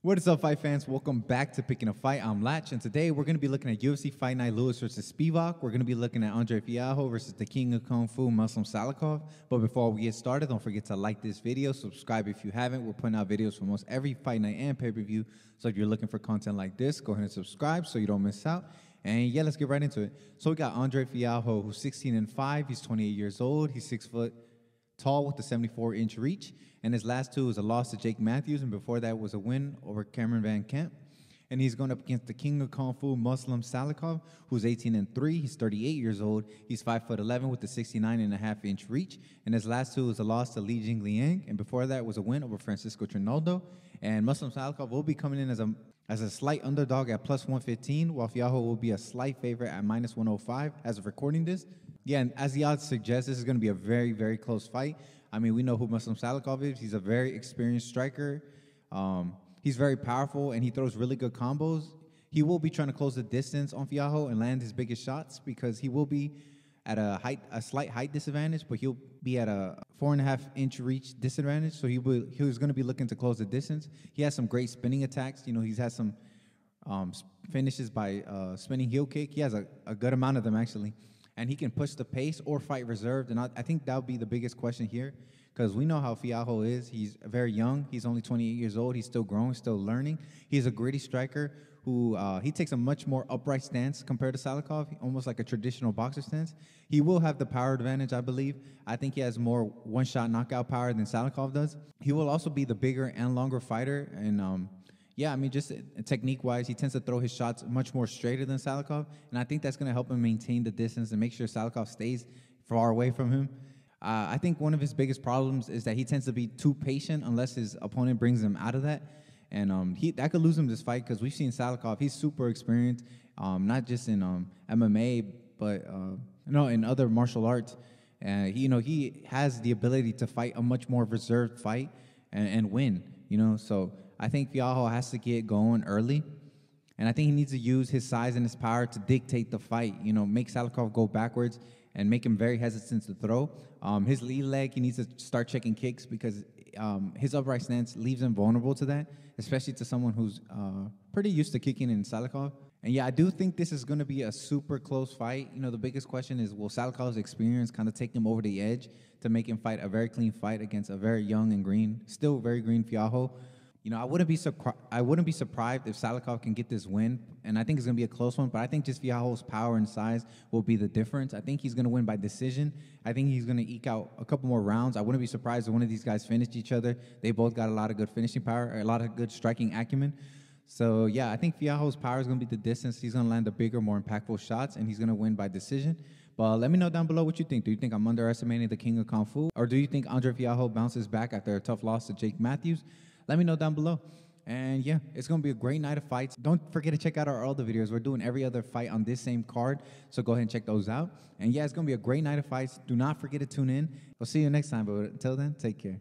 What is up, fight fans? Welcome back to Picking a Fight. I'm Latch, and today we're going to be looking at UFC Fight Night Lewis versus Spivak. We're going to be looking at Andre Fialho versus the King of Kung Fu, Muslim Salikhov. But before we get started, don't forget to like this video, subscribe if you haven't. We're putting out videos for almost every fight night and pay-per-view. So if you're looking for content like this, go ahead and subscribe so you don't miss out. And yeah, let's get right into it. So we got Andre Fialho, who's 16-5. He's 28 years old. He's 6 foot tall with a 74-inch reach, and his last two was a loss to Jake Matthews, and before that was a win over Cameron Van Camp. And he's going up against the King of Kung Fu, Muslim Salikhov, who's 18-3. He's 38 years old. He's 5'11" with a 69.5-inch reach, and his last two was a loss to Li Jing Liang, and before that was a win over Francisco Trinaldo. And Muslim Salikhov will be coming in as a slight underdog at plus 115, while Fialho will be a slight favorite at minus 105 as of recording this. Yeah, and as the odds suggest, this is going to be a very, very close fight. I mean, we know who Muslim Salikhov is. He's a very experienced striker. He's very powerful, and he throws really good combos. He will be trying to close the distance on Fialho and land his biggest shots because he will be at a slight height disadvantage, but he'll be at a 4.5-inch reach disadvantage. So he was going to be looking to close the distance. He has some great spinning attacks. You know, he's had some finishes by spinning heel kick. He has a good amount of them, actually. And he can push the pace or fight reserved. And I think that would be the biggest question here because we know how Fialho is. He's very young. He's only 28 years old. He's still growing, still learning. He's a gritty striker who he takes a much more upright stance compared to Salikhov, almost like a traditional boxer stance. He will have the power advantage, I believe. I think he has more one-shot knockout power than Salikhov does. He will also be the bigger and longer fighter. And yeah, I mean, just technique-wise, he tends to throw his shots much more straighter than Salikhov, and I think that's going to help him maintain the distance and make sure Salikhov stays far away from him. I think one of his biggest problems is that he tends to be too patient unless his opponent brings him out of that, and that could lose him this fight because we've seen Salikhov. He's super experienced, not just in MMA, but in other martial arts. He has the ability to fight a much more reserved fight and win. So I think Fialho has to get going early, and I think he needs to use his size and his power to dictate the fight, make Salikhov go backwards and make him very hesitant to throw. His lead leg, he needs to start checking kicks because his upright stance leaves him vulnerable to that, especially to someone who's pretty used to kicking in Salikhov. And yeah, I do think this is going to be a super close fight. The biggest question is, will Salikhov's experience kind of take him over the edge to make him fight a very clean fight against a very young and still very green Fialho? I wouldn't be surprised if Salikhov can get this win, and I think it's going to be a close one, but I think just Fialho's power and size will be the difference. I think he's going to win by decision. I think he's going to eke out a couple more rounds. I wouldn't be surprised if one of these guys finished each other. They both got a lot of good finishing power, a lot of good striking acumen. So, yeah, I think Fialho's power is going to be the distance. He's going to land the bigger, more impactful shots, and he's going to win by decision. But let me know down below what you think. Do you think I'm underestimating the King of Kung Fu, or do you think Andre Fialho bounces back after a tough loss to Jake Matthews? Let me know down below. And yeah, it's going to be a great night of fights. Don't forget to check out our other videos. We're doing every other fight on this same card, so go ahead and check those out. And yeah, it's going to be a great night of fights. Do not forget to tune in. We'll see you next time, but until then, take care.